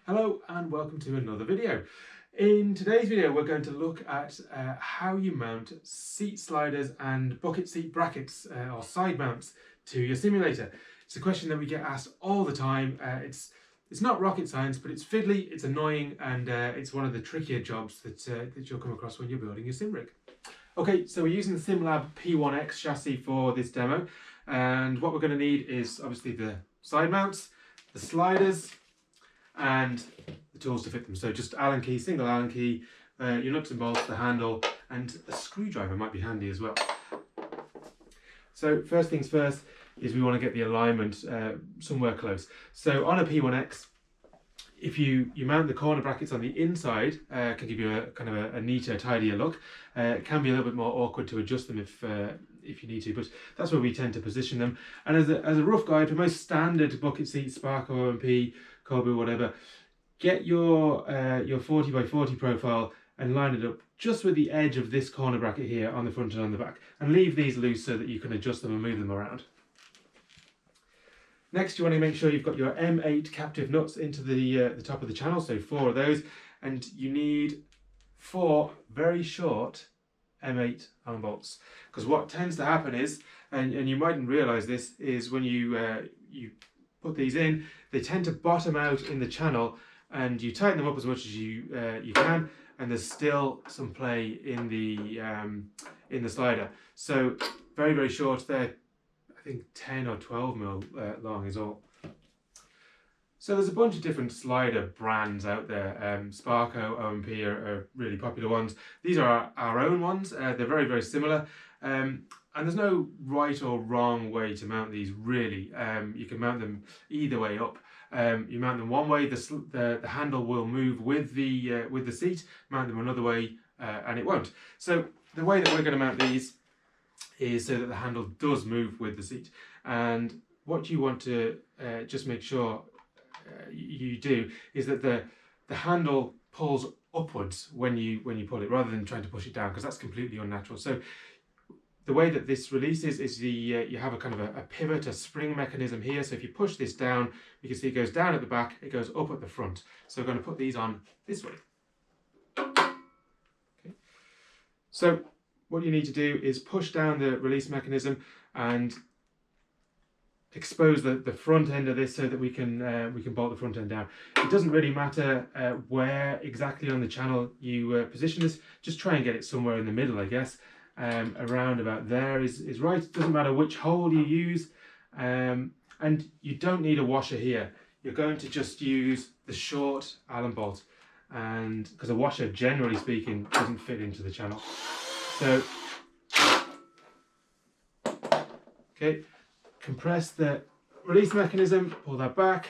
Hello and welcome to another video. In today's video we're going to look at how you mount seat sliders and bucket seat brackets or side mounts to your simulator. It's a question that we get asked all the time. It's not rocket science, but it's fiddly, it's annoying, and it's one of the trickier jobs that you'll come across when you're building your sim rig. Okay, so we're using the SimLab P1X chassis for this demo, and what we're going to need is obviously the side mounts, the sliders, and the tools to fit them. So just Allen key, single Allen key, your nuts and bolts, the handle, and a screwdriver might be handy as well. So first things first is we want to get the alignment somewhere close. So on a P1X, if you mount the corner brackets on the inside, can give you a kind of a neater, tidier look. It can be a little bit more awkward to adjust them if you need to, but that's where we tend to position them. And as a rough guide for most standard bucket seats, Spark OMP, Kobu, whatever, get your 40 by 40 profile and line it up just with the edge of this corner bracket here on the front and on the back, and leave these loose so that you can adjust them and move them around. Next, you want to make sure you've got your M8 captive nuts into the top of the channel, so 4 of those, and you need 4 very short M8 Allen bolts, because what tends to happen is, and you mightn't realise this, is when you put these in, they tend to bottom out in the channel, and you tighten them up as much as you can, and there's still some play in the slider. So very, very short. They're, I think, 10 or 12 mil long is all. So there's a bunch of different slider brands out there. Sparco, OMP are really popular ones. These are our own ones. They're very, very similar. And there's no right or wrong way to mount these, really. You can mount them either way up. You mount them one way, the handle will move with the seat. Mount them another way, and it won't. So the way that we're going to mount these is so that the handle does move with the seat. And what you want to just make sure you do is that the handle pulls upwards when you pull it, rather than trying to push it down, because that's completely unnatural. So the way that this releases is you have a kind of a pivot, a spring mechanism here. So if you push this down, you can see it goes down at the back, it goes up at the front. So we're going to put these on this way. Okay. So what you need to do is push down the release mechanism and expose the front end of this so that we can bolt the front end down. It doesn't really matter where exactly on the channel you position this. Just try and get it somewhere in the middle, I guess. Around about there is right. It doesn't matter which hole you use, and you don't need a washer here. You're going to just use the short Allen bolt, and because a washer, generally speaking, doesn't fit into the channel. So, okay, compress the release mechanism, pull that back,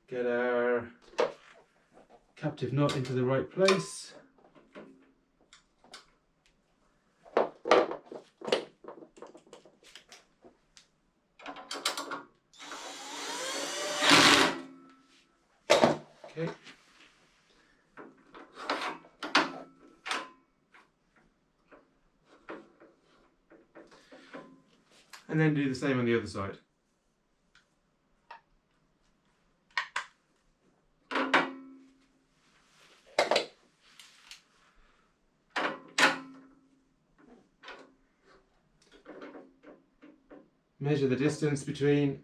get our captive nut into the right place. Okay. And then do the same on the other side. Measure the distance between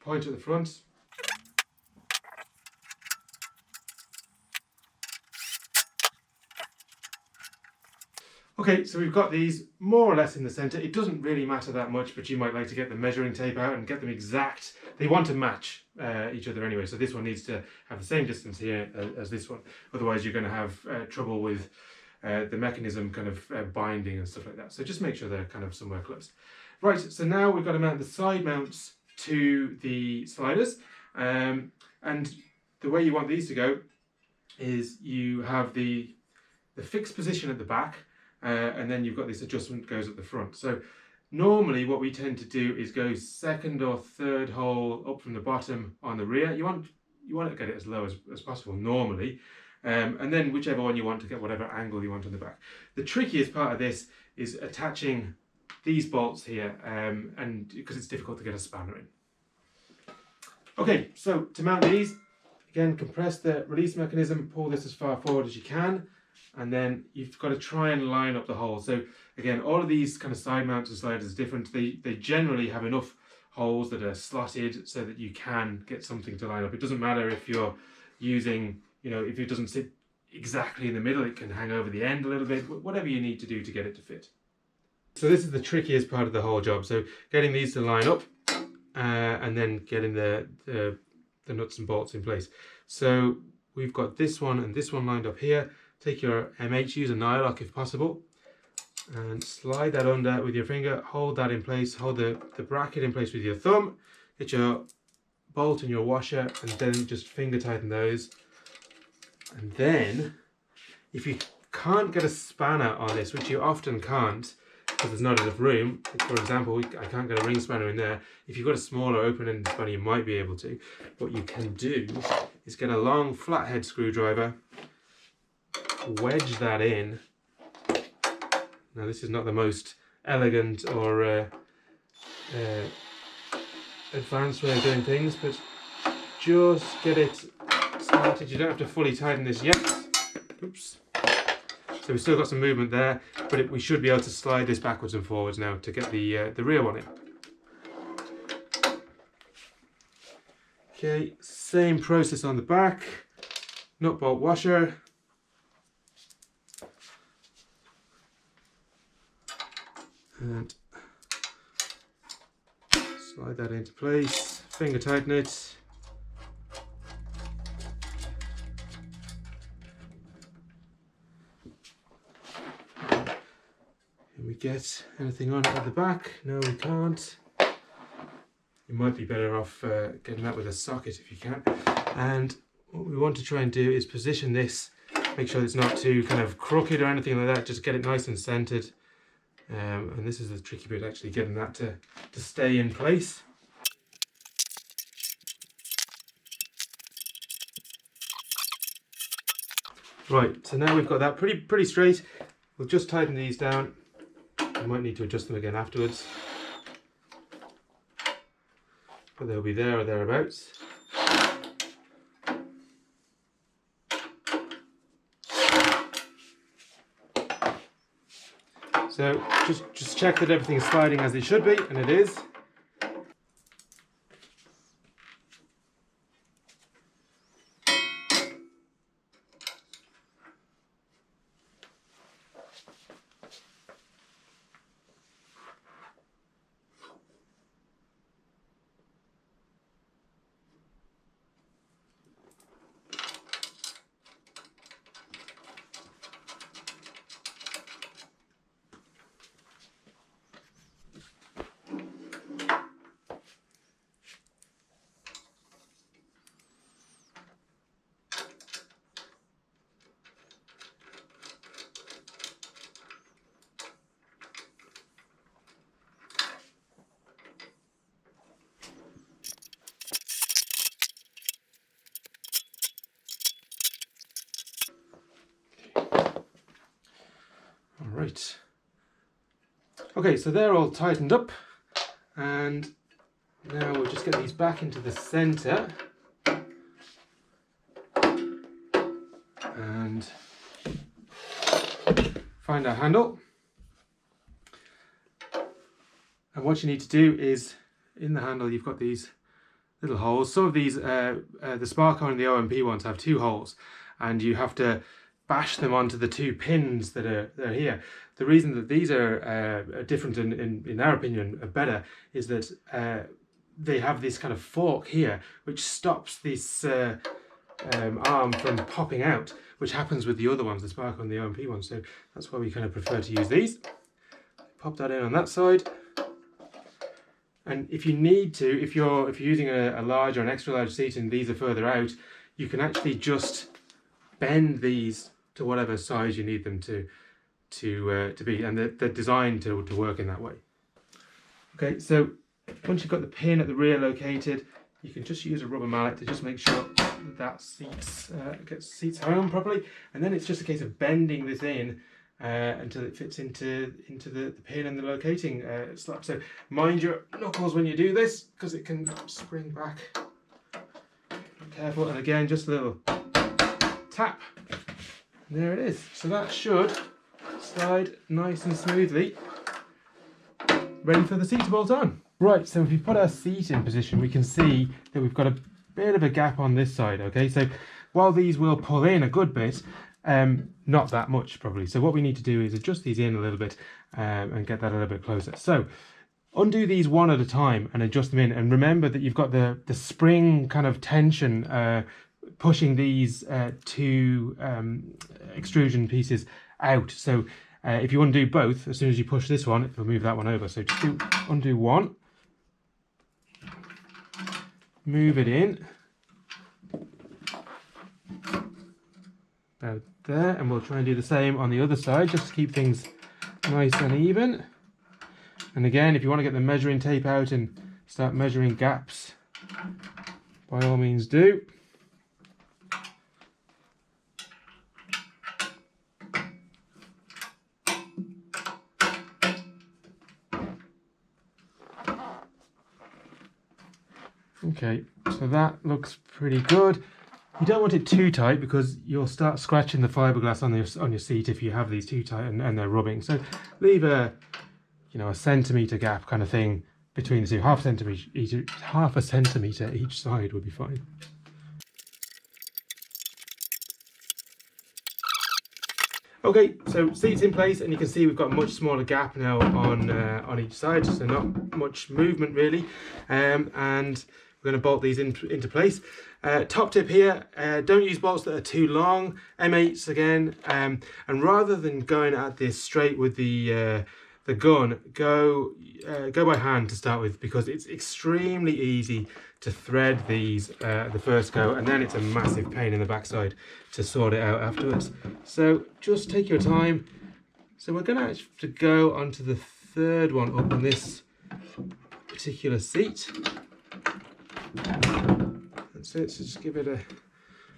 point at the front . Okay, so we've got these more or less in the center. It doesn't really matter that much, but you might like to get the measuring tape out and get them exact. They want to match each other anyway, so this one needs to have the same distance here as this one. Otherwise you're going to have trouble with the mechanism kind of binding and stuff like that. So just make sure they're kind of somewhere close. Right, so now we've got to mount the side mounts to the sliders, and the way you want these to go is you have the fixed position at the back, and then you've got this adjustment goes at the front. So normally what we tend to do is go second or third hole up from the bottom on the rear. You want to get it as low as possible normally, and then whichever one you want to get whatever angle you want on the back. The trickiest part of this is attaching these bolts here, and because it's difficult to get a spanner in. Okay, so to mount these, again, compress the release mechanism, pull this as far forward as you can, and then you've got to try and line up the holes. So again, all of these kind of side mounts and sliders are different. They generally have enough holes that are slotted so that you can get something to line up. It doesn't matter if you're using, if it doesn't sit exactly in the middle, it can hang over the end a little bit, whatever you need to do to get it to fit. So this is the trickiest part of the whole job. So getting these to line up and then getting the nuts and bolts in place. So we've got this one and this one lined up here. Take your M8, use a nylock if possible, and slide that under with your finger, hold that in place, hold the bracket in place with your thumb, get your bolt and your washer, and then just finger tighten those. And then, if you can't get a spanner on this, which you often can't, because there's not enough room, for example, I can't get a ring spanner in there. If you've got a smaller open-ended spanner, you might be able to. What you can do is get a long flathead screwdriver, wedge that in. Now this is not the most elegant or advanced way of doing things, but just get it started. You don't have to fully tighten this yet. Oops. So we've still got some movement there, but we should be able to slide this backwards and forwards now to get the rear one in. Okay, same process on the back. Nut bolt washer. And slide that into place, finger tighten it. Can we get anything on it at the back? No, we can't. You might be better off getting that with a socket if you can. And what we want to try and do is position this, make sure it's not too kind of crooked or anything like that, just get it nice and centered. And this is the tricky bit, actually getting that to stay in place. Right, so now we've got that pretty straight. We'll just tighten these down. You might need to adjust them again afterwards, but they'll be there or thereabouts. So just check that everything's sliding as it should be, and it is. Right. Okay, so they're all tightened up, and now we'll just get these back into the center and find our handle. And what you need to do is, in the handle you've got these little holes. Some of these, the Sparco and the OMP ones have 2 holes, and you have to bash them onto the 2 pins that are here. The reason that these are different and in our opinion are better is that they have this kind of fork here which stops this arm from popping out, which happens with the other ones, the Sparco and the OMP ones. So that's why we kind of prefer to use these. Pop that in on that side. And if you need to, if you're using a large or an extra large seat and these are further out, you can actually just bend these to whatever size you need them to be, and they're designed to work in that way. Okay, so once you've got the pin at the rear located, you can just use a rubber mallet to just make sure that seats home properly, and then it's just a case of bending this in until it fits into the pin and the locating slot. So mind your knuckles when you do this, because it can spring back. Be careful, and again, just a little tap. And there it is. So that should slide nice and smoothly, ready for the seat to bolt on. Right, so if we put our seat in position, we can see that we've got a bit of a gap on this side, okay? So while these will pull in a good bit, not that much probably. So what we need to do is adjust these in a little bit and get that a little bit closer. So undo these one at a time and adjust them in. And remember that you've got the spring kind of tension pushing these two extrusion pieces out. So if you want to do both, as soon as you push this one, it'll move that one over. So just undo one. Move it in. About there, and we'll try and do the same on the other side just to keep things nice and even. And again, if you want to get the measuring tape out and start measuring gaps, by all means do. Okay, so that looks pretty good. You don't want it too tight because you'll start scratching the fiberglass on your seat if you have these too tight and they're rubbing. So leave a centimetre gap kind of thing between the two. Half a centimetre each side would be fine. Okay, so seats in place, and you can see we've got a much smaller gap now on each side, so not much movement really, and we're going to bolt these into place. Top tip here, don't use bolts that are too long, M8s again, and rather than going at this straight with the gun, go by hand to start with, because it's extremely easy to thread these the first go, and then it's a massive pain in the backside to sort it out afterwards. So just take your time. So we're going to have to go onto the third one up on this particular seat. That's it, so just give it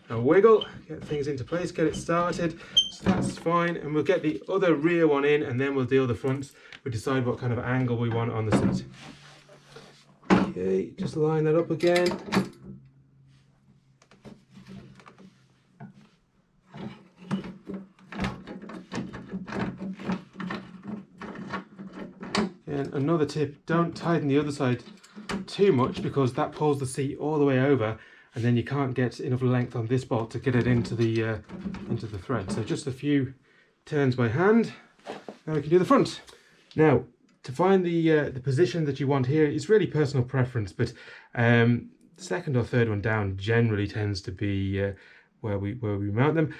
a wiggle, get things into place, get it started. So that's fine, and we'll get the other rear one in, and then we'll deal the fronts. We'll decide what kind of angle we want on the seat. Okay, just line that up again. And another tip, don't tighten the other side too much, because that pulls the seat all the way over, and then you can't get enough length on this bolt to get it into the thread. So just a few turns by hand. Now we can do the front. Now, to find the position that you want here, it's really personal preference, but second or third one down generally tends to be where we mount them.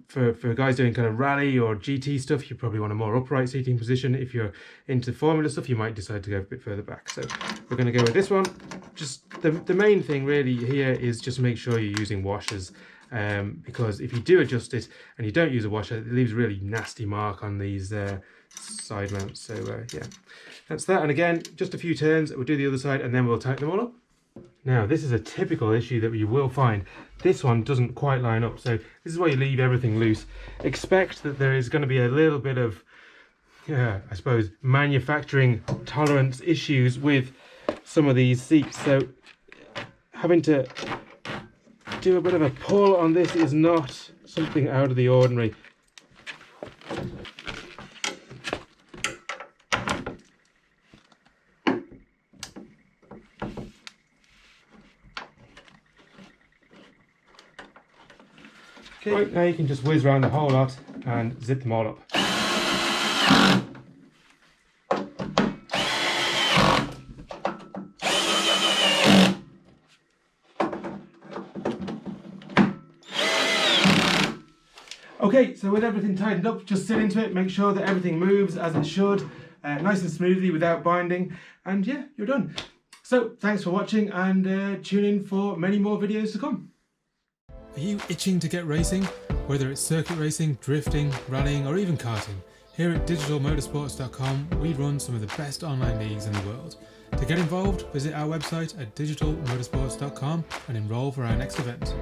For guys doing kind of rally or GT stuff, you probably want a more upright seating position. If you're into Formula stuff, you might decide to go a bit further back. So we're going to go with this one. Just the main thing really here is just make sure you're using washers, because if you do adjust it and you don't use a washer, it leaves a really nasty mark on these side mounts. So yeah, that's that. And again, just a few turns, we'll do the other side, and then we'll tighten them all up. Now, this is a typical issue that you will find. This one doesn't quite line up, so this is why you leave everything loose. Expect that there is going to be a little bit of, I suppose, manufacturing tolerance issues with some of these seats. So having to do a bit of a pull on this is not something out of the ordinary. Okay, right, now you can just whiz around the whole lot and zip them all up. Okay, so with everything tightened up, just sit into it, make sure that everything moves as it should, nice and smoothly without binding, and yeah, you're done. So thanks for watching, and tune in for many more videos to come. Are you itching to get racing? Whether it's circuit racing, drifting, rallying, or even karting, here at digitalmotorsports.com we run some of the best online leagues in the world. To get involved, visit our website at digitalmotorsports.com and enroll for our next event.